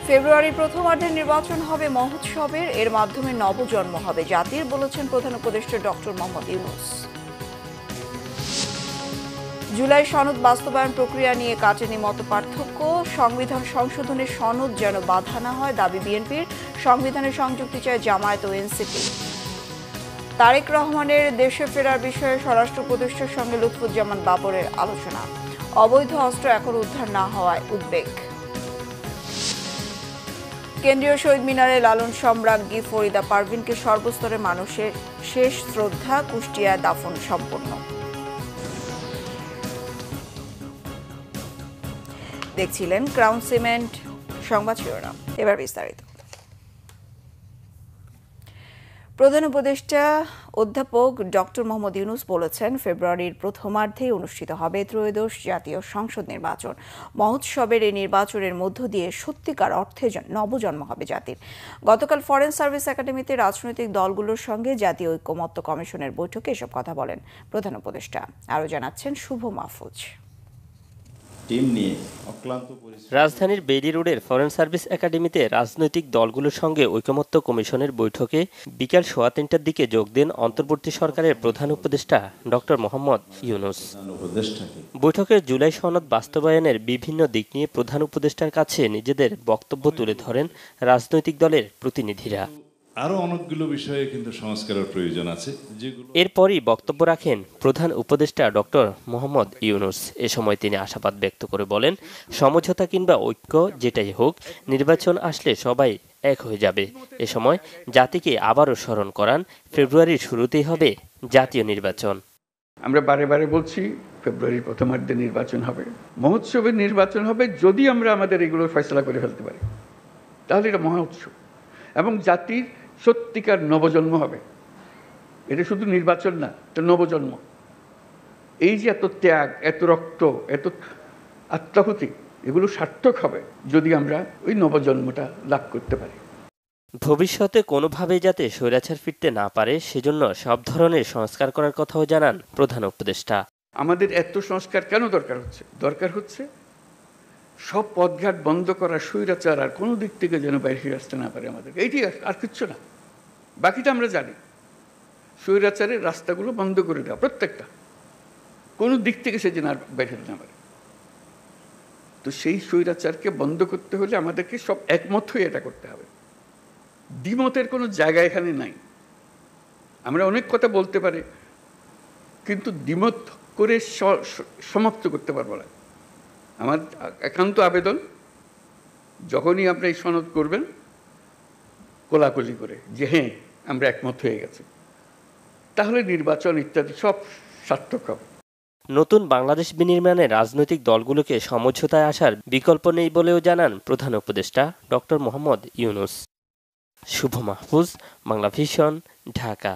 ফেব্রুয়ারির প্রথমার্ধে নির্বাচন হবে মহোৎসবের, এর মাধ্যমে নবজন্ম হবে জাতির, বলেছেন প্রধান উপদেষ্টা ডক্টর মোহাম্মদ ইউনূস। জুলাই সনদ বাস্তবায়ন প্রক্রিয়া নিয়ে কাটেনি মতপার্থক্য, সংবিধান সংশোধনের সনদ যেন বাধা না হয় দাবি বিএনপির, সংবিধানের সংযুক্তি চায় জামায়াত ও এনসিপি। তারেক রহমানের দেশে ফেরার বিষয়ে স্বরাষ্ট্র উপদেষ্টার সঙ্গে লুৎফুজ্জামান বাবরের আলোচনা, অবৈধ অস্ত্র এখন উদ্ধার না হওয়ায় উদ্বেগ। কেন্দ্রীয় শহীদ মিনারে লালন সম্রাজ্ঞী ফরিদা পারভিনকে সর্বস্তরের মানুষের শেষ শ্রদ্ধা, কুষ্টিয়ায় দাফন সম্পন্ন। দেখছিলেন ক্রাউন সিমেন্ট সংবাদ শিরোনাম, এবার বিস্তারিত। প্রধান উপদেষ্টা অধ্যাপক ডক্টর মোহাম্মদ ইউনূস বলেছেন, ফেব্রুয়ারির প্রথমার্ধেই অনুষ্ঠিত হবে ত্রয়োদশ জাতীয় সংসদ নির্বাচন। মহোৎসবের এই নির্বাচনের মধ্য দিয়ে সত্যিকার অর্থে নবজন্ম হবে জাতির। গতকাল ফরেন সার্ভিস একাডেমিতে রাজনৈতিক দলগুলোর সঙ্গে জাতীয় ঐকমত্য কমিশনের বৈঠকে এসব কথা বলেন প্রধান উপদেষ্টা। আরও জানাচ্ছেন শুভ মাহফুজ। রাজধানীর বেইলি রোডের ফরেন সার্ভিস একাডেমিতে রাজনৈতিক দলগুলোর সঙ্গে ঐকমত্য কমিশনের বৈঠকে বিকাল 3:15টার দিকে যোগ দেন অন্তর্বর্তী সরকারের প্রধান উপদেষ্টা ডক্টর মোহাম্মদ ইউনূস। বৈঠকে জুলাই সনদ বাস্তবায়নের বিভিন্ন দিক নিয়ে প্রধান উপদেষ্টার কাছে নিজেদের বক্তব্য তুলে ধরেন রাজনৈতিক দলের প্রতিনিধিরা। আরো অনেকগুলো বিষয়ে কিন্তু সংস্কারের প্রয়োজন আছে। এরপরই বক্তব্য রাখেন প্রধান উপদেষ্টা ডক্টর মোহাম্মদ ইউনূস। এ সময় তিনি আশাবাদ ব্যক্ত করে বলেন, সমঝোতা কিংবা ঐক্য যেটাই হোক, নির্বাচন আসলে সবাই এক হয়ে যাবে। এ সময় জাতিকে আবারও স্মরণ করান, ফেব্রুয়ারির শুরুতেই হবে জাতীয় নির্বাচন। আমরা বারে বারে বলছি, ফেব্রুয়ারির প্রথমার্ধে নির্বাচন হবে, মহোৎসবের নির্বাচন হবে। যদি আমরা আমাদের এগুলো ফয়সলা করে ফেলতে পারি, তাহলে এটা মহা উৎসব এবং জাতির সত্যিকার নবজন্ম হবে। এটা শুধু নির্বাচন না, এটা নবজন্ম। এই যে এত ত্যাগ, এত রক্ত, এত আত্মাহুতি, এগুলো সার্থক হবে যদি আমরা ওই নবজন্মটা লাভ করতে পারি। ভবিষ্যতে কোনোভাবেই যাতে স্বৈরাচার ফিরতে না পারে, সেজন্য সব ধরনের সংস্কার করার কথাও জানান প্রধান উপদেষ্টা। আমাদের এত সংস্কার কেন দরকার হচ্ছে সব পথঘাট বন্ধ করা, স্বৈরাচার আর কোনো দিক থেকে যেন বাইরে আসতে না পারে আমাদের। এইটি আর কিচ্ছু না, বাকিটা আমরা জানি। স্বৈরাচারের রাস্তাগুলো বন্ধ করে দেওয়া, প্রত্যেকটা, কোনো দিক থেকে সে যেন আর বাইরে না পারে। তো সেই স্বৈরাচারকে বন্ধ করতে হলে আমাদেরকে সব একমত হয়ে এটা করতে হবে। দ্বিমতের কোনো জায়গা এখানে নাই। আমরা অনেক কথা বলতে পারি, কিন্তু দ্বিমত করে সমাপ্ত করতে পারবো না। আমার একান্ত আবেদন, যখনই আপনি এই সনদ করবেন, কোলাকুলি করে যে হ্যাঁ আমরা একমত হয়ে গেছি, তাহলে নির্বাচন ইত্যাদি সব সার্থক হবে। নতুন বাংলাদেশ বিনির্মাণে রাজনৈতিক দলগুলোকে সমঝোতায় আসার বিকল্প নেই বলেও জানান প্রধান উপদেষ্টা ডক্টর মোহাম্মদ ইউনূস। শুভ মাহফুজ, বাংলা ভিশন, ঢাকা।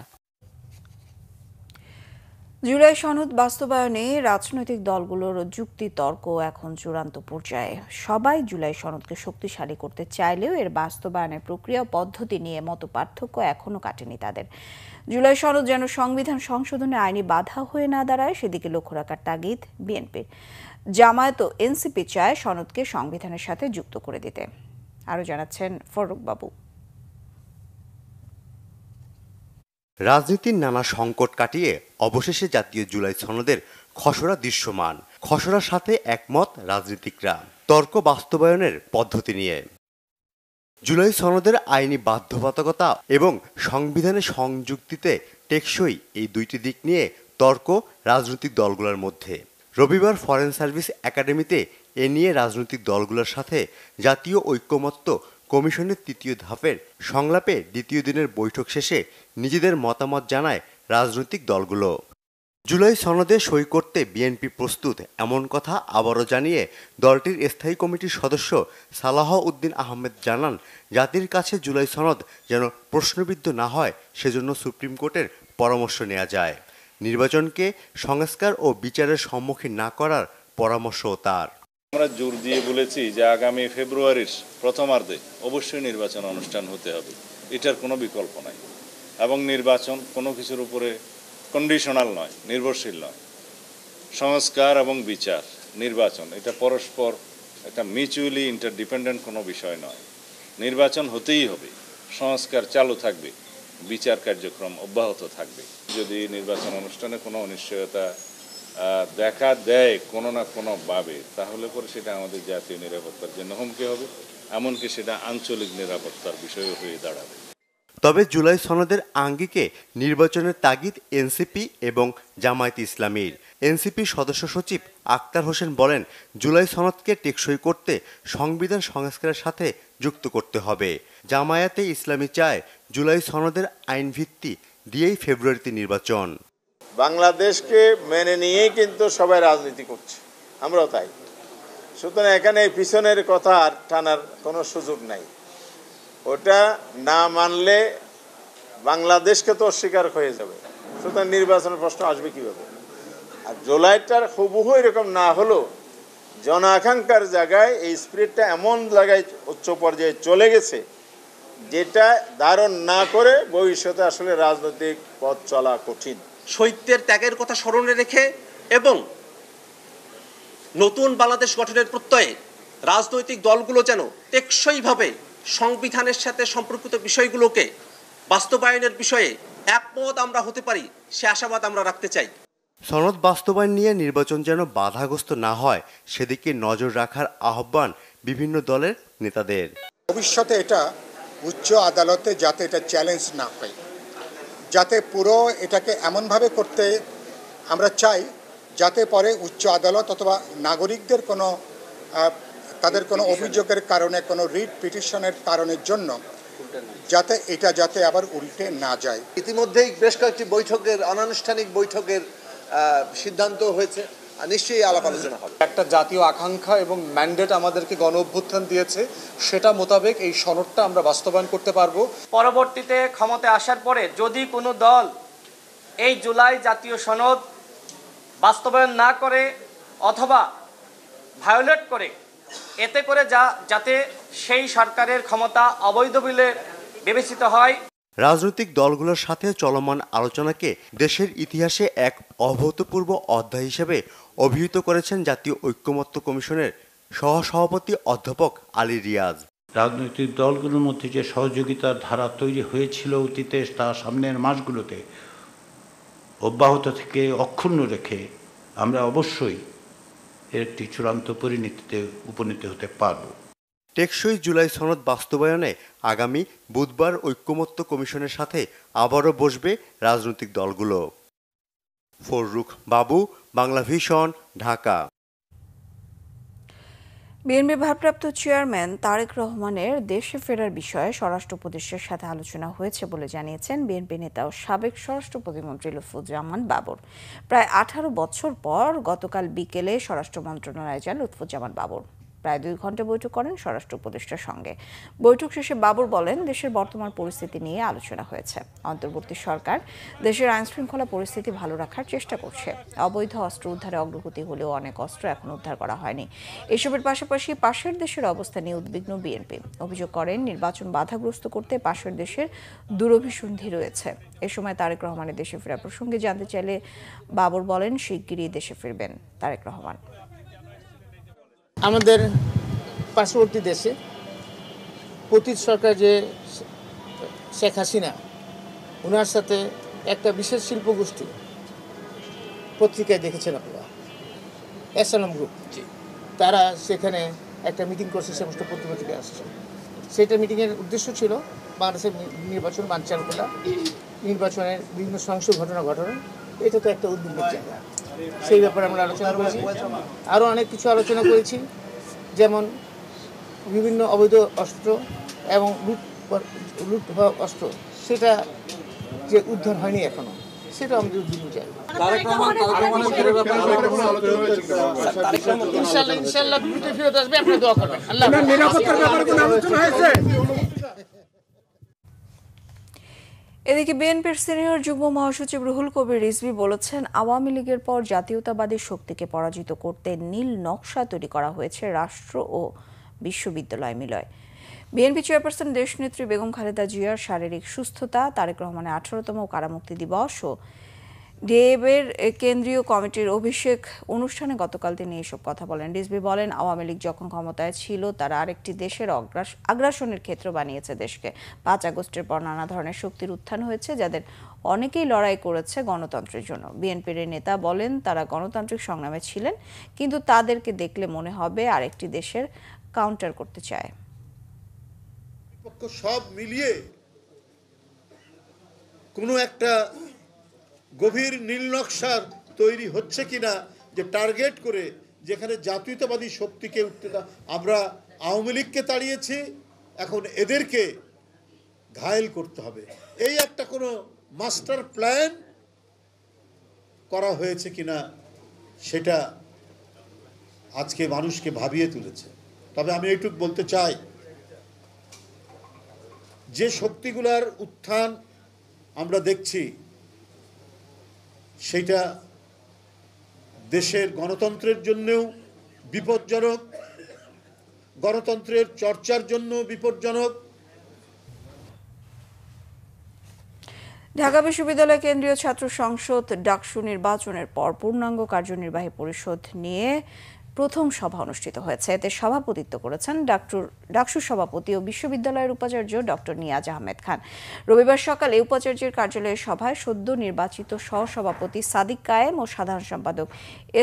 জুলাই সনদ বাস্তবায়নে রাজনৈতিক দলগুলোর যুক্তি তর্ক এখন চূড়ান্ত পর্যায়ে। সবাই জুলাই সনদকে শক্তিশালী করতে চাইলেও এর বাস্তবায়নের প্রক্রিয়া পদ্ধতি নিয়ে মতপার্থক্য এখনো কাটেনি তাদের। জুলাই সনদ যেন সংবিধান সংশোধনে আইনি বাধা হয়ে না দাঁড়ায়, সেদিকে লক্ষ্য রাখার তাগিদ বিএনপির। জামায়াত ও এনসিপি চায় সনদকে সংবিধানের সাথে যুক্ত করে দিতে। আরও জানাচ্ছেন ফরুক বাবু। রাজনীতির নানা সংকট কাটিয়ে অবশেষে জাতীয় জুলাই সনদের খসড়া দৃশ্যমান। খসড়ার সাথে একমত রাজনীতিকরা তর্ক বাস্তবায়নের পদ্ধতি নিয়ে। জুলাই সনদের আইনি বাধ্যবাধকতা এবং সংবিধানের সংযুক্তিতে টেকসই, এই দুইটি দিক নিয়ে তর্ক রাজনৈতিক দলগুলোর মধ্যে। রবিবার ফরেন সার্ভিস একাডেমিতে এ নিয়ে রাজনৈতিক দলগুলোর সাথে জাতীয় ঐকমত্য কমিশনের তৃতীয় ধাপের সংলাপে দ্বিতীয় দিনের বৈঠক শেষে নিজেদের মতামত জানায় রাজনৈতিক দলগুলো। জুলাই সনদে সই করতে বিএনপি প্রস্তুত, এমন কথা আবারও জানিয়ে দলটির স্থায়ী কমিটির সদস্য সালাহ উদ্দিন আহমেদ জানান, জাতির কাছে জুলাই সনদ যেন প্রশ্নবিদ্ধ না হয় সেজন্য সুপ্রিম কোর্টের পরামর্শ নেওয়া যায়। নির্বাচনকে সংস্কার ও বিচারের সম্মুখীন না করার পরামর্শও তার। আমরা জোর দিয়ে বলেছি যে আগামী ফেব্রুয়ারির প্রথমার্ধে অবশ্যই নির্বাচন অনুষ্ঠান হতে হবে, এটার কোনো বিকল্প নাই। এবং নির্বাচন কোনো কিছুর উপরে কন্ডিশনাল নয়, নির্ভরশীল নয়। সংস্কার এবং বিচার, নির্বাচন, এটা পরস্পর একটা মিউচুয়ালি ইন্টারডিপেন্ডেন্ট কোনো বিষয় নয়। নির্বাচন হতেই হবে, সংস্কার চালু থাকবে, বিচার কার্যক্রম অব্যাহত থাকবে। যদি নির্বাচন অনুষ্ঠানে কোনো অনিশ্চয়তা দেখা দেয় কোনো না কোনোভাবে, তাহলে পরে সেটা আমাদের জাতীয় নিরাপত্তার জন্য হুমকি হবে, এমনকি সেটা আঞ্চলিক নিরাপত্তার বিষয় হয়ে দাঁড়াবে। তবে জুলাই সনদের আঙ্গিকে নির্বাচনের তাগিদ এনসিপি এবং জামায়াত ইসলামীর। এনসিপি সদস্য সচিব আক্তার হোসেন বলেন, জুলাই সনদকে টেকসই করতে সংবিধান সংস্কারের সাথে যুক্ত করতে হবে। জামায়াতে ইসলামী চায় জুলাই সনদের আইন ভিত্তি দিয়েই ফেব্রুয়ারিতে নির্বাচন। বাংলাদেশকে মেনে নিয়েই কিন্তু সবাই রাজনীতি করছে, আমরাও তাই। সুতরাং এখানে পিছনের কথা আর টানার কোনো সুযোগ নাই। ওটা না মানলে বাংলাদেশকে তো অস্বীকার হয়ে যাবে। সুতরাং নির্বাচনের প্রশ্ন আসবে কীভাবে? আর জুলাইটার হুবহু এরকম না হলেও জন আকাঙ্ক্ষার জায়গায় এই স্পিরিটটা এমন জায়গায় উচ্চ পর্যায়ে চলে গেছে, যেটা ধারণ না করে ভবিষ্যতে আসলে রাজনৈতিক পথ চলা কঠিন। শহীদদের ত্যাগের কথা স্মরণে রেখে এবং নতুন বাংলাদেশ গঠনের প্রত্যয়ে রাজনৈতিক দলগুলো যেন টেকসইভাবে সংবিধানের সাথে সম্পর্কিত বিষয়গুলোকে বাস্তবায়নের বিষয়ে একমত আমরা হতে পারি, সে আশাবাদ আমরা রাখতে চাই। সনদ বাস্তবায়ন নিয়ে নির্বাচন যেন বাধাগ্রস্ত না হয়, সেদিকে নজর রাখার আহ্বান বিভিন্ন দলের নেতাদের। ভবিষ্যতে এটা উচ্চ আদালতে যাতে এটা চ্যালেঞ্জ না হয়, যাতে পুরো এটাকে এমনভাবে করতে আমরা চাই যাতে পরে উচ্চ আদালত অথবা নাগরিকদের কোনো তাদের কোনো অভিযোগের কারণে কোনো রিট পিটিশনের কারণের জন্য যাতে আবার উল্টে না যায়। ইতিমধ্যেই বেশ কয়েকটি বৈঠকের অনানুষ্ঠানিক বৈঠকের সিদ্ধান্ত হয়েছে, নিশ্চয়ই আলাপ আলোচনা হবে। একটা জাতীয় আকাঙ্ক্ষা এবং ম্যান্ডেট আমাদেরকে গণ অভ্যুত্থান দিয়েছে, সেটা মোতাবেক এই সনদটা আমরা বাস্তবায়ন করতে পারবো। পরবর্তীতে ক্ষমতায় আসার পরে যদি কোনো দল এই জুলাই জাতীয় সনদ বাস্তবায়ন না করে অথবা ভায়োলেট করে, এতে করে যাতে সেই সরকারের ক্ষমতা অবৈধ বলে বিবেচিত হয়। রাজনৈতিক দলগুলোর সাথে চলমান আলোচনাকে দেশের ইতিহাসে এক অভূতপূর্ব অধ্যায় হিসেবে অভিহিত করেছেন জাতীয় ঐক্যমত্য কমিশনের সহসভাপতি অধ্যাপক আলী রিয়াজ। রাজনৈতিক দলগুলোর মধ্যে যে সহযোগিতার ধারা তৈরি হয়েছিল অতীতে, তা সামনের মাসগুলোতে অব্যাহত থেকে অক্ষুণ্ণ রেখে আমরা অবশ্যই এর একটি চূড়ান্ত পরিণতিতে উপনীত হতে পারব। টেকসই জুলাই সনদ বাস্তবায়নে আগামী বুধবার ঐক্যমত্য কমিশনের সাথে আবারও বসবে রাজনৈতিক দলগুলো। ফররুখ বাবু, বাংলা ভিশন, ঢাকা। বিএনপি ভারপ্রাপ্ত চেয়ারম্যান তারেক রহমানের দেশে ফেরার বিষয়ে স্বরাষ্ট্র উপদেষ্টার সাথে আলোচনা হয়েছে বলে জানিয়েছেন বিএনপি নেতা ও সাবেক স্বরাষ্ট্র প্রতিমন্ত্রী লুৎফুজ্জামান বাবর। প্রায় 18 বছর পর গতকাল বিকেলে স্বরাষ্ট্র মন্ত্রণালয়ে যান লুৎফুজ্জামান বাবর। প্রায় 2 ঘন্টা বৈঠক করেন স্বরাষ্ট্র উপদেষ্টার সঙ্গে। বৈঠক শেষে বাবর বলেন, দেশের বর্তমান পরিস্থিতি নিয়ে আলোচনা হয়েছে। অন্তর্বর্তী সরকার দেশের আইনশৃঙ্খলা পরিস্থিতি ভালো রাখার চেষ্টা করছে। অবৈধ অস্ত্র উদ্ধারে অগ্রগতি হলেও অনেক অস্ত্র এখন উদ্ধার করা হয়নি। এসবের পাশাপাশি পাশের দেশের অবস্থা নিয়ে উদ্বিগ্ন বিএনপি। অভিযোগ করেন, নির্বাচন বাধাগ্রস্ত করতে পাশের দেশের দুরভিসন্ধি রয়েছে। এ সময় তারেক রহমানের দেশে ফেরা প্রসঙ্গে জানতে চাইলে বাবর বলেন, শিগগিরই দেশে ফিরবেন তারেক রহমান। আমাদের পার্শ্ববর্তী দেশে অতীত সরকার যে শেখ হাসিনা, ওনার সাথে একটা বিশেষ শিল্পগোষ্ঠী, পত্রিকায় দেখেছেন আপনারা, এসএলএম গ্রুপ, তারা সেখানে একটা মিটিং করছে, সমস্ত পত্রিকা আসছে। সেটা মিটিংয়ের উদ্দেশ্য ছিল বাংলাদেশের নির্বাচন বানচাল করা, নির্বাচনের বিভিন্ন সহিংস ঘটনা ঘটানো। এটা তো একটা উদ্বিগ্ন জায়গা। সেই ব্যাপারে আমরা আলোচনা করেছি, আরও অনেক কিছু আলোচনা করেছি, যেমন বিভিন্ন অবৈধ অস্ত্র এবং লুট হওয়া অস্ত্র, সেটা যে উদ্ধার হয়নি এখনো, সেটা আমাদের উদ্বিগ্ন জায়গা। ইনশাল্লাহ দ্রুত ফেরত আসবে, আপনারা দোয়া করবেন। আল্লাহ। এদিকে বিএনপির সিনিয়র যুগ্ম মহাসচিব রুহুল কবির রিজভী বলেছেন, আওয়ামী লীগের পর জাতীয়তাবাদী শক্তিকে পরাজিত করতে নীল নকশা তৈরি করা হয়েছে রাষ্ট্র ও বিশ্ববিদ্যালয় মিলয়। বিএনপি চেয়ারপারসন দেশনেত্রী বেগম খালেদা জিয়ার শারীরিক সুস্থতা, তারেক রহমানের 18তম কারামুক্তি দিবস ও ডিএবের কেন্দ্রীয় কমিটির অভিষেক অনুষ্ঠানে গতকাল তিনি এসব কথা বলেন। রিজভী বলেন, আওয়ামী লীগ যখন ক্ষমতায় ছিল তারা আরেকটি দেশের আগ্রাসনের ক্ষেত্র বানিয়েছে দেশকে। 5 আগস্টের পর নানা ধরনের শক্তির উত্থান হয়েছে, যাদের অনেকেই লড়াই করেছে গণতন্ত্রের জন্য। বিএনপির নেতা বলেন, তারা গণতান্ত্রিক সংগ্রামে ছিলেন, কিন্তু তাদেরকে দেখলে মনে হবে আরেকটি দেশের কাউন্টার করতে চায়। সব মিলিয়ে কোনো একটা গভীর নীলনকশার তৈরি হচ্ছে কিনা, যে টার্গেট করে যেখানে জাতীয়তাবাদী শক্তিকে উঠতে আমরা আওয়ামী লীগকে তাড়িয়েছি, এখন এদেরকে ঘায়েল করতে হবে, এই একটা কোনো মাস্টার প্ল্যান করা হয়েছে কিনা সেটা আজকে মানুষকে ভাবিয়ে তুলেছে। তবে আমি এইটুকু বলতে চাই, যে শক্তিগুলার উত্থান আমরা দেখছি সেটা দেশের গণতন্ত্রের জন্যও বিপজ্জনক, গণতন্ত্রের চর্চার জন্য বিপজ্জনক। ঢাকা বিশ্ববিদ্যালয় কেন্দ্রীয় ছাত্র সংসদ ডাকসু নির্বাচনের পর পূর্ণাঙ্গ কার্যনির্বাহী পরিষদ নিয়ে প্রথম সভা অনুষ্ঠিত হয়েছে। এতে সভাপতিত্ব করেছেন ডাকসু সভাপতি ও বিশ্ববিদ্যালয়ের উপাচার্য ডক্টর নিয়াজ আহমেদ খান। রবিবার সকালে উপাচার্যের কার্যালয়ের সভায় সদ্য নির্বাচিত সহসভাপতি সাদিক কায়েম ও সাধারণ সম্পাদক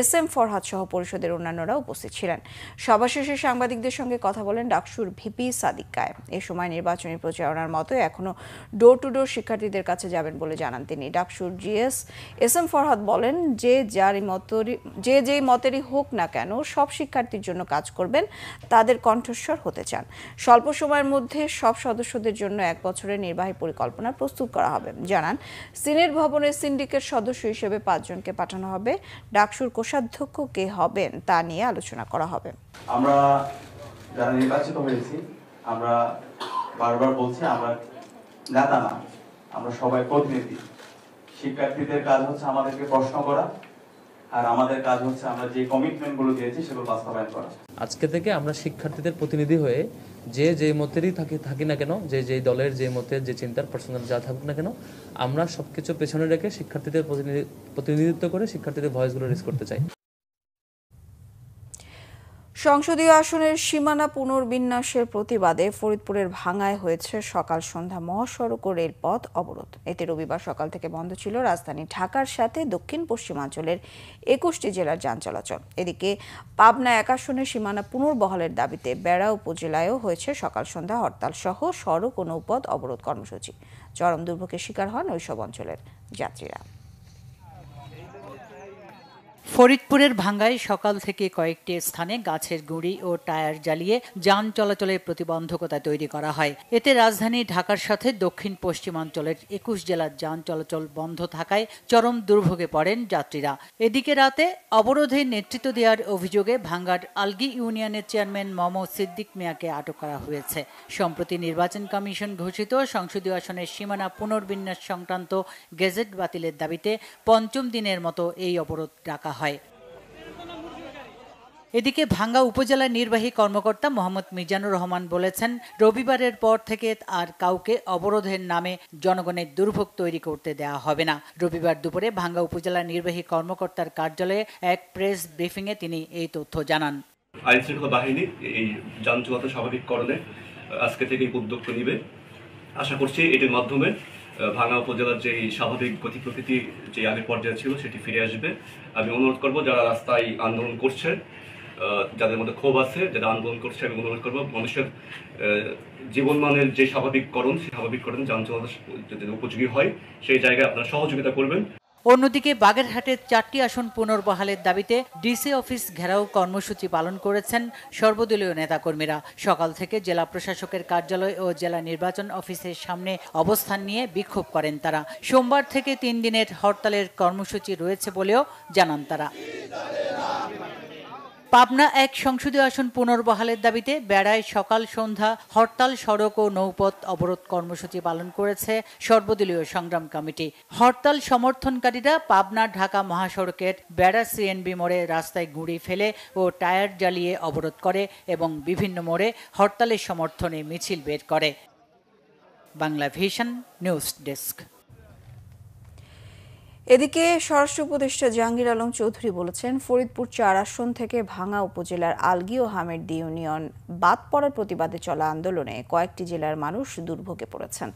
SM ফরহাদ সহ পরিষদের অন্যান্যরা উপস্থিত ছিলেন। সভা শেষে সাংবাদিকদের সঙ্গে কথা বলেন ডাকসুর ভিপি সাদিক কায়েম। এ সময় নির্বাচনী প্রচারণার মতো এখনো ডোর টু ডোর শিক্ষার্থীদের কাছে যাবেন বলে জানান তিনি। ডাকসুর GS SM ফরহাদ বলেন, যে যেই মতেরই হোক না কেন সব শিক্ষার্থীর জন্য কাজ করবেন, তাদের কণ্ঠস্বর হতে চান। স্বল্প সময়ের মধ্যে সব সদস্যদের জন্য 1 বছরের নির্বাহী পরিকল্পনা প্রস্তুত করা হবে। জানান, সিনেট ভবনের সিন্ডিকেট সদস্য হিসেবে 5 জনকে পাঠানো হবে। ডাকসুর কোষাধ্যক্ষ কে হবেন তা নিয়ে আলোচনা করা হবে। আমরা যারা নির্বাচিত হয়েছি, আমরা বারবার বলছি, আমরা নেতা না, আমরা সবাই প্রতিনিধি। শিক্ষার্থীদের কাজ হচ্ছে আমাদেরকে প্রশ্ন করা, আর আমাদের কাজ হচ্ছে আমরা যে কমিটমেন্টগুলো দিয়েছি সেগুলো বাস্তবায়ন করা। আজকে থেকে আমরা শিক্ষার্থীদের প্রতিনিধি হয়ে যে মতেরই থাকি না কেন, যে দলের যে মতের যে চিন্তার পার্সোনাল যা থাকুক না কেন, আমরা সবকিছু পেছনে রেখে শিক্ষার্থীদের প্রতিনিধিত্ব করে শিক্ষার্থীদের ভয়েসগুলো রেজ করতে চাই। সংসদীয় আসনের সীমানা পুনর্বিন্যাসের প্রতিবাদে ফরিদপুরের ভাঙ্গায় হয়েছে সকাল সন্ধ্যা মহাসড়ক ও রেলপথ অবরোধ। এতে রবিবার সকাল থেকে বন্ধ ছিল রাজধানী ঢাকার সাথে দক্ষিণ পশ্চিমাঞ্চলের 21টি জেলার যান চলাচল। এদিকে পাবনা 1 আসনের সীমানা পুনর্বহালের দাবিতে বেড়া উপজেলায়ও হয়েছে সকাল সন্ধ্যা হরতাল সহ সড়ক ও নৌপথ অবরোধ কর্মসূচি। চরম দুর্ভোগের শিকার হন ওইসব অঞ্চলের যাত্রীরা। ফরিদপুরের ভাঙ্গায় সকাল থেকে কয়েকটি স্থানে গাছের গুঁড়ি ও টায়ার জ্বালিয়ে যান চলাচলের প্রতিবন্ধকতা তৈরি করা হয়। এতে রাজধানী ঢাকার সাথে দক্ষিণ পশ্চিমাঞ্চলের 21 জেলার যান চলাচল বন্ধ থাকায় চরম দুর্ভোগে পড়েন যাত্রীরা। এদিকে রাতে অবরোধে নেতৃত্ব দেওয়ার অভিযোগে ভাঙ্গার আলগি ইউনিয়নের চেয়ারম্যান মোহাম্মদ সিদ্দিক মিয়াকে আটক করা হয়েছে। সম্প্রতি নির্বাচন কমিশন ঘোষিত সংসদীয় আসনের সীমানা পুনর্বিন্যাস সংক্রান্ত গেজেট বাতিলের দাবিতে 5ম দিনের মতো এই অবরোধ ডাকা হয়। এদিকে ভাঙ্গা উপজেলা নির্বাহী কর্মকর্তা মোহাম্মদ মিজানুর রহমান বলেছেন, রবিবারের পর থেকে আর কাউকে অবরোধের নামে জনগণের দুর্ভোগ তৈরি করতে দেওয়া হবে না। রবিবার দুপুরে ভাঙ্গা উপজেলা নির্বাহী কর্মকর্তার কার্যালয়ে এক প্রেস ব্রিফিংয়ে তিনি এই তথ্য জানান। আইন শৃঙ্খলা বাহিনী এই যান চলাচল স্বাভাবিককরণে আজকে থেকে উদ্যোগ নিবে। আশা করছি এটির মাধ্যমে ভাঙ্গা উপজেলার যে স্বাভাবিক গতি প্রকৃতি যে আগের পর্যায়ে ছিল সেটি ফিরে আসবে। আমি অনুরোধ করব যারা রাস্তায় আন্দোলন করছে, যাদের মধ্যে ক্ষোভ আছে, যারা আন্দোলন করছে, আমি অনুরোধ করব মানুষের জীবনমানের যে স্বাভাবিককরণ, সেই স্বাভাবিককরণ যান চলাচল যদি উপযোগী হয় সেই জায়গায় আপনারা সহযোগিতা করবেন। অন্যদিকে বাগেরহাটের 4টি আসন পুনর্বহালের দাবিতে ডিসি অফিস ঘেরাও কর্মসূচি পালন করেছেন সর্বদলীয় নেতাকর্মীরা। সকাল থেকে জেলা প্রশাসকের কার্যালয় ও জেলা নির্বাচন অফিসের সামনে অবস্থান নিয়ে বিক্ষোভ করেন তারা। সোমবার থেকে 3 দিনের হরতালের কর্মসূচি রয়েছে বলেও জানান তারা। পাবনা 1 সংসদীয় আসন পুনর্বহালের দাবিতে বেড়ায় সকাল সন্ধ্যা হরতাল, সড়ক ও নৌপথ অবরোধ কর্মসূচি পালন করেছে সর্বদলীয় সংগ্রাম কমিটি। হরতাল সমর্থনকারীরা পাবনা ঢাকা মহাসড়কের বেড়া CNB মোড়ে রাস্তায় গুঁড়ি ফেলে ও টায়ার জ্বালিয়ে অবরোধ করে এবং বিভিন্ন মোড়ে হরতালের সমর্থনে মিছিল বের করে। Bangla vision news desk. এদিকে স্বরাষ্ট্র উপদেষ্টা জাহাঙ্গীর আলম চৌধুরী বলেছেন, ফরিদপুর ৪ আসন থেকে ভাঙ্গা উপজেলার আলগী ও হামেরদী ইউনিয়ন বাদ পড়ার প্রতিবাদে চলা আন্দোলনে কয়েকটি জেলার মানুষ দুর্ভোগে পড়েছেন।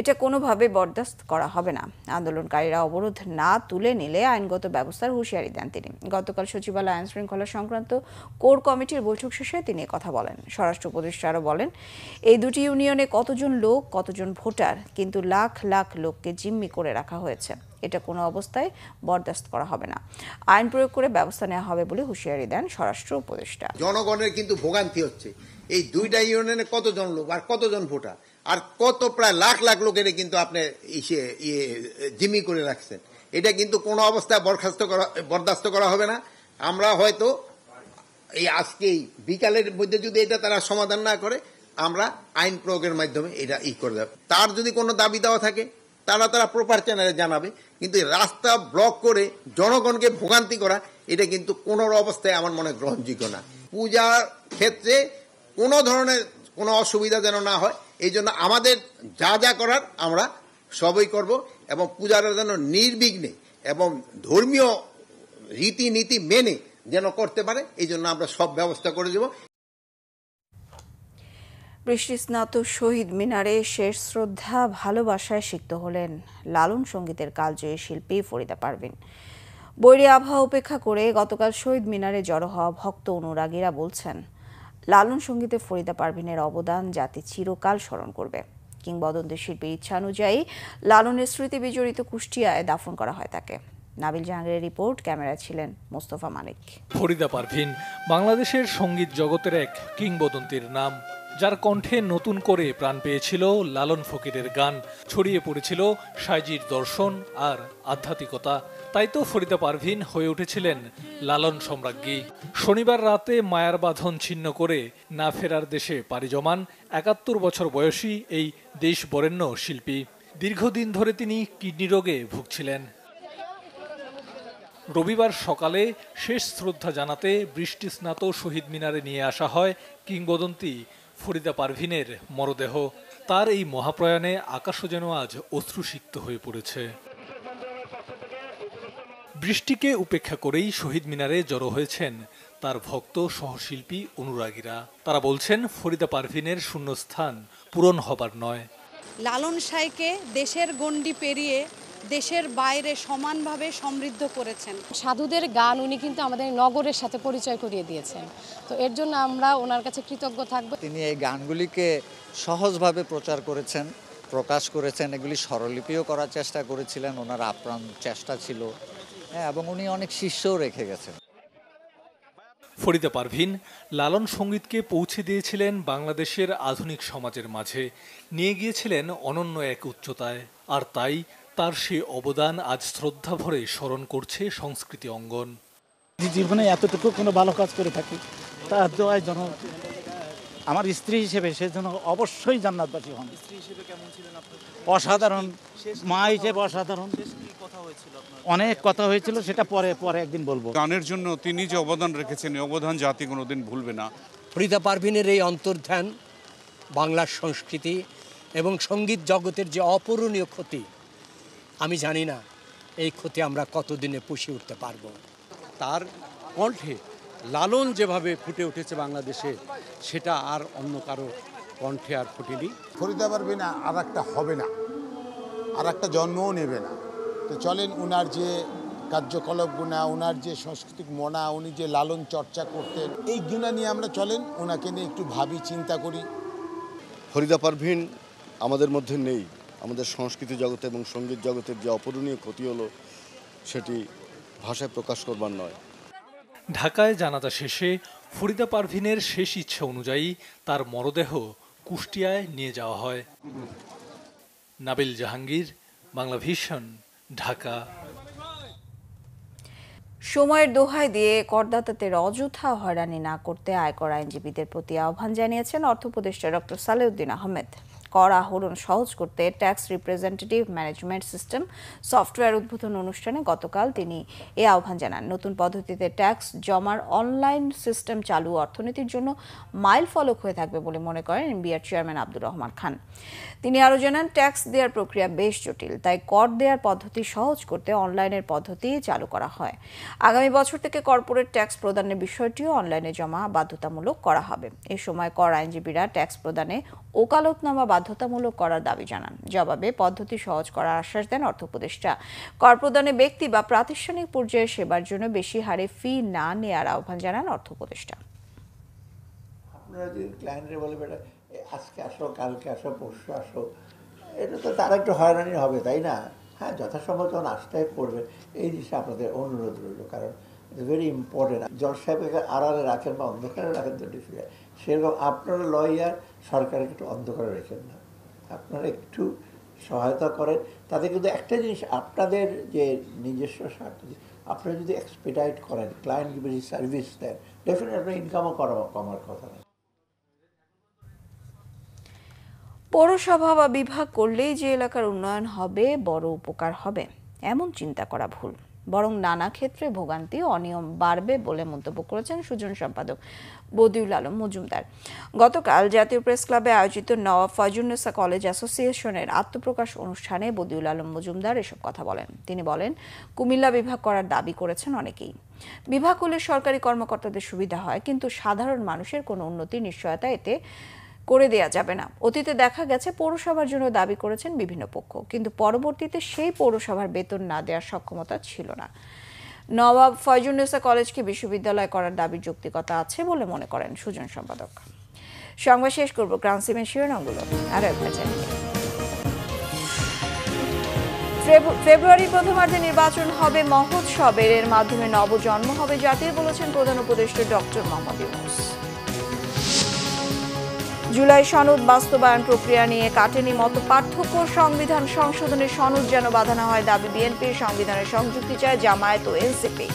এটা কোনোভাবে বরদাস্ত করা হবে না। আন্দোলনকারীরা অবরোধ না তুলে নিলে আইনগত ব্যবস্থার হুঁশিয়ারি দেন তিনি। গতকাল সচিবালয় আইন শৃঙ্খলা সংক্রান্ত কোর কমিটির বৈঠক শেষে তিনি কথা বলেন। স্বরাষ্ট্র উপদেষ্টা আরও বলেন, এই দুটি ইউনিয়নে কতজন লোক, কতজন ভোটার, কিন্তু লাখ লাখ লোককে জিম্মি করে রাখা হয়েছে। এটা কোনো অবস্থায় বরদাস্ত করা হবে না। আইন প্রয়োগ করে ব্যবস্থা নেওয়া হবে বলে হুঁশিয়ারি দেন স্বরাষ্ট্র উপদেষ্টা। জনগণের কিন্তু ভোগান্তি হচ্ছে। এই দুইটা ইউনিয়নে কতজন লোক আর কতজন ভোটার আর কত প্রায় লাখ লাখ লোকের কিন্তু আপনি জিম্মি করে রাখছেন। এটা কিন্তু কোনো অবস্থায় বরদাস্ত করা হবে না। আমরা হয়তো এই আজকেই বিকালের মধ্যে যদি এটা তারা সমাধান না করে, আমরা আইন প্রয়োগের মাধ্যমে এটা করে দেব। তার যদি কোনো দাবি দেওয়া থাকে তারা প্রপার চ্যানেলে জানাবে, কিন্তু রাস্তা ব্লক করে জনগণকে ভোগান্তি করা এটা কিন্তু কোনো অবস্থায় আমার মনে গ্রহণযোগ্য না। পূজার ক্ষেত্রে কোনো ধরনের কোনো অসুবিধা যেন না হয়, এই জন্য আমাদের যা যা করার আমরা সবই করব এবং পূজার যেন নির্বিঘ্নে এবং ধর্মীয় রীতিনীতি মেনে যেন করতে পারে, এই জন্য আমরা সব ব্যবস্থা করে দেব। বৃষ্টিস্নাত শহীদ মিনারে শেষ শ্রদ্ধা ভালোবাসায় সিক্ত হলেন লালন সঙ্গীতের কালজয়ী শিল্পী ফরিদা পারভিন। বৈরী আবহাওয়া উপেক্ষা করে গতকাল শহীদ মিনারে জড়ো হওয়া ভক্ত অনুরাগীরা বলছেন, লালন সঙ্গীতে ফরিদা পারভিনের অবদান জাতি চিরকাল স্মরণ করবে। কিংবদন্তি শিল্পীর ইচ্ছা অনুযায়ী লালনের স্মৃতি বিজড়িত কুষ্টিয়ায় দাফন করা হয় তাকে। নাবিল জাহাঙ্গীরের রিপোর্ট, ক্যামেরায় ছিলেন মোস্তফা মালিক। ফরিদা পারভিন বাংলাদেশের সঙ্গীত জগতের এক কিংবদন্তির নাম, যার কণ্ঠে নতুন করে প্রাণ পেয়েছিল লালন ফকিরের গান, ছড়িয়ে পড়েছিল সাইজির দর্শন আর আধ্যাত্মিকতা। তাই তো ফরিদা পারভিন হয়ে উঠেছিলেন লালন সম্রাজ্ঞী। শনিবার রাতে মায়ার বাঁধন ছিন্ন করে না ফেরার দেশে পাড়ি জমান ৭১ বছর বয়সী এই দেশ বরেণ্য শিল্পী। দীর্ঘদিন ধরে তিনি কিডনি রোগে ভুগছিলেন। রবিবার সকালে শেষ শ্রদ্ধা জানাতে বৃষ্টিস্নাত শহীদ মিনারে নিয়ে আসা হয় কিংবদন্তি ফরিদা পারভিনের মরদেহ। তার এই মহাপ্রয়াণে আকাশও যেন আজ অশ্রুসিক্ত হয়ে পড়েছে। বৃষ্টিকে উপেক্ষা করেই শহীদ মিনারে জড়ো হয়েছেন তার ভক্ত সহশিল্পী অনুরাগীরা। তারা বলছেন, ফরিদা পারভিনের শূন্যস্থান পূরণ হবার নয়। লালন সাইকে দেশের গণ্ডি পেরিয়ে দেশের বাইরে সমানভাবে সমৃদ্ধ করেছেন। সাধুদের গান উনি কিন্তু আমাদের নগরের সাথে পরিচয় করিয়ে দিয়েছেন, তো এর জন্য আমরা ওনার কাছে কৃতজ্ঞ থাকব। তিনি এই গানগুলিকে সহজভাবে প্রচার করেছেন, প্রকাশ করেছেন, এগুলি স্বরলিপিও করার চেষ্টা করেছিলেন, ওনার আপ্রাণ চেষ্টা ছিল, এবং উনি অনেক শিষ্যও রেখে গেছেন। ফরিদা পারভিন লালন সঙ্গীতকে পৌঁছে দিয়েছিলেন বাংলাদেশের আধুনিক সমাজের মাঝে, নিয়ে গিয়েছিলেন অনন্য এক উচ্চতায়। আর তাই তার সেই অবদান আজ শ্রদ্ধা ভরে স্মরণ করছে সংস্কৃতি অঙ্গন। জীবনে এতটুকু কোনো ভালো কাজ করে থাকি, তার দোয়ায় যেন আমার স্ত্রী হিসেবে সে যেন অবশ্যই জান্নাতবাসী হন। অসাধারণ মা হিসেবে অসাধারণ। অনেক কথা হয়েছিল, সেটা পরে একদিন বলবো। গানের জন্য তিনি যে অবদান রেখেছেন, এই অবদান জাতি কোনোদিন ভুলবে না। ফরিদা পারভিনের এই অন্তর্ধান বাংলার সংস্কৃতি এবং সঙ্গীত জগতের যে অপূরণীয় ক্ষতি, আমি জানি না এই ক্ষতি আমরা কতদিনে পুষিয়ে উঠতে পারবো। তার কণ্ঠে লালন যেভাবে ফুটে উঠেছে বাংলাদেশে, সেটা আর অন্য কারো কণ্ঠে আর ফুটেনি। ফরিদা পারভিন আর একটা হবে না, আর একটা জন্মও নেবে না। তো চলেন উনার যে কার্যকলাপ গুণা, উনার যে সাংস্কৃতিক মনা, উনি যে লালন চর্চা করতেন, এই গুণা নিয়ে আমরা চলেন ওনাকে নিয়ে একটু ভাবি, চিন্তা করি। ফরিদা পারভিন আমাদের মধ্যে নেই। আমাদের সংস্কৃতি জগতে এবং সঙ্গীত জগতের যে অপূরণীয় ক্ষতি হলো, সেটি ভাষায় প্রকাশ করবার নয়। ঢাকায় জানাজা শেষে ফরিদা পারভিনের শেষ ইচ্ছা অনুযায়ী তার মরদেহ কুষ্টিয়ায় নিয়ে যাওয়া হয়। নাবিল জাহাঙ্গীর, বাংলা ভিশন, ঢাকা। সময়ের দোহাই দিয়ে করদাতাদের অযথা হয়রানি না করতে আয়কর আইনজীবীদের প্রতি আহ্বান জানিয়েছেন অর্থ উপদেষ্টা ডক্টর সালেউদ্দিন আহমেদ। কর আহরণ সহজ করতে tax representative management system software উদ্বোধন অনুষ্ঠানে গতকাল তিনি এই আহ্বান জানান। নতুন পদ্ধতিতে ট্যাক্স জমার অনলাইন সিস্টেম চালু অর্থনীতির জন্য মাইল ফলক হয়ে থাকবে বলে মনে করেন এনবিআর চেয়ারম্যান আব্দুর রহমান খান। তিনি আরও জানান, ট্যাক্স দেওয়ার প্রক্রিয়া বেশ জটিল, তাই কর দেওয়ার পদ্ধতি সহজ করতে অনলাইনের পদ্ধতি চালু করা হয়। আগামী বছর থেকে কর্পোরেট ট্যাক্স প্রদানের বিষয়টিও অনলাইনে জমা বাধ্যতামূলক করা হবে। এ সময় কর আইনজীবীরা ট্যাক্স প্রদানে ওকালতনামা বাধ্যতামূলক করার দাবি জানান। জবাবে পদ্ধতি সহজ করার আশ্বাস দেন অর্থ উপদেষ্টা। কর প্রদানে ব্যক্তি বা প্রাতিষ্ঠানিক পর্যায়ে সেবার জন্য বেশি হারে ফি না নেওয়ার আহ্বান জানান অর্থ উপদেষ্টা। আপনারা যদি ক্লায়েন্টরে বলবেন আজকে আসো, কালকে আসো, পরশু আসো, এটা তো তার একটু হয়রানি হবে, তাই না? হ্যাঁ, যথাসম্ভব যখন আসতে করবেন এই জিনিসটা আপনাদের অনুরোধ রইল, কারণ ইটস ভেরি ইম্পর্টেন্ট। জজ সাহেবকে আড়ালে রাখেন বা অন্ধকারে রাখেন তো ডিফিকাল্ট, সেরকম আপনারা লয়ার সরকারকে একটু অন্ধকারে রেখেন না, আপনারা একটু সহায়তা করেন। তাতে কিন্তু একটা জিনিস, আপনাদের যে নিজস্ব স্বার্থ, আপনারা যদি এক্সপেডাইট করেন, ক্লায়েন্টকে বেশি সার্ভিস দেন, ডেফিনেটলি আপনার ইনকামও কমার কথা না। পৌরসভা বা বিভাগ করলেই যে এলাকার উন্নয়ন হবে, বড় উপকার হবে, এমন চিন্তা করা ভুল। বরং নানা ক্ষেত্রে ভোগান্তি ও অনিয়ম বাড়বে বলে মন্তব্য করেছেন সুজন সম্পাদক বদিউল আলম মজুমদার। গতকাল জাতীয় প্রেস ক্লাবে আয়োজিত নওয়াব ফয়জুন্নেসা কলেজ অ্যাসোসিয়েশনের আত্মপ্রকাশ অনুষ্ঠানে বদিউল আলম মজুমদার এসব কথা বলেন। তিনি বলেন, কুমিল্লা বিভাগ করার দাবি করেছেন অনেকেই। বিভাগ হলে সরকারি কর্মকর্তাদের সুবিধা হয়, কিন্তু সাধারণ মানুষের কোনো উন্নতির নিশ্চয়তা এতে করে দেয়া যাবে না। অতীতে দেখা গেছে পৌরসভার জন্য দাবি করেছেন বিভিন্ন পক্ষ, কিন্তু পরবর্তীতে সেই পৌরসভার বেতন না দেওয়ার সক্ষমতা ছিল না। নওয়াব ফয়জুন্নেসা কলেজকে বিশ্ববিদ্যালয় করার দাবির যৌক্তিকতা আছে বলে মনে করেন সুজন সম্পাদক। সংবাদ শেষ করব ক্রান্সিমের শিরোনামগুলো আরো একবার জানিয়ে। ফেব্রুয়ারি প্রথমার্ধে নির্বাচন হবে মহোৎসবের, এর মাধ্যমে নবজন্ম হবে জাতির, বলেছেন প্রধান উপদেষ্টা ডক্টর মোহাম্মদ ইউনূস। জুলাই সনদ বাস্তবায়ন প্রক্রিয়া নিয়ে কাটেনি মত পার্থক্য, সংবিধান সংশোধনের সনদ যেন বাধা না হয় দাবি বিএনপির, সংবিধানের সংযুক্তি চায় জামায়াত ও এনসিপি।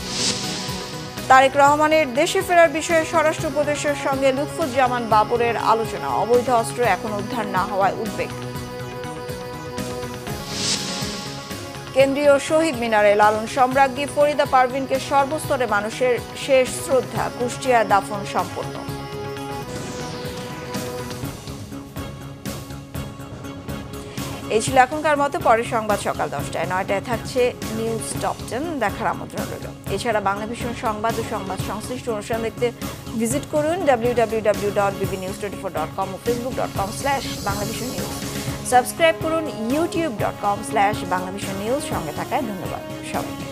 তারেক রহমানের দেশে ফেরার বিষয়ে স্বরাষ্ট্র উপদেষ্টার সঙ্গে লুৎফুজ্জামান বাবরের আলোচনা, অবৈধ অস্ত্র এখন উদ্ধার না হওয়ায় উদ্বেগ। কেন্দ্রীয় শহীদ মিনারে লালন সম্রাজ্ঞী ফরিদা পারভিনকে সর্বস্তরে মানুষের শেষ শ্রদ্ধা, কুষ্টিয়ায় দাফন সম্পন্ন। এই ছিল এখনকার মতো। পরের সংবাদ সকাল 10টায়, 9টায় থাকছে নিউজ টপ 10, দেখার আমন্ত্রণ রইল। এছাড়া বাংলাভিশন সংবাদ ও সংবাদ সংশ্লিষ্ট অনুষ্ঠান দেখতে ভিজিট করুন www.bbnews24.com ও facebook.com/banglavisionnews। সাবস্ক্রাইব করুন youtube.com/banglavisionnews। সঙ্গে থাকায় ধন্যবাদ সবাইকে।